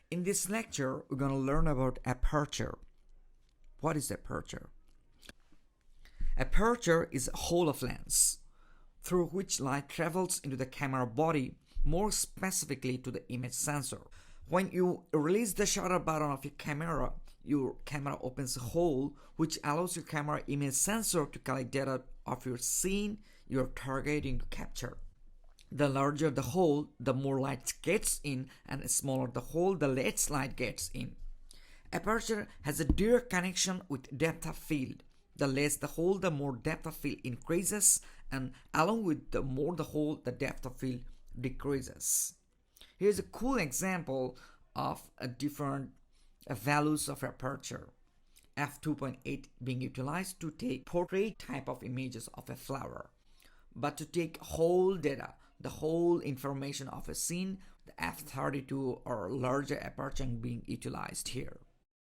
In this lecture, we're going to learn about aperture. What is aperture? Aperture is a hole of lens through which light travels into the camera body, more specifically to the image sensor. When you release the shutter button of your camera opens a hole which allows your camera image sensor to collect data of your scene you're targeting to capture. The larger the hole, the more light gets in, and the smaller the hole, the less light gets in. Aperture has a direct connection with depth of field. The less the hole, the more depth of field increases, and along with the more the hole, the depth of field decreases. Here's a cool example of different values of aperture. f2.8 being utilized to take portrait type of images of a flower. But to take whole data, the whole information of a scene, the f32 or larger aperture being utilized here.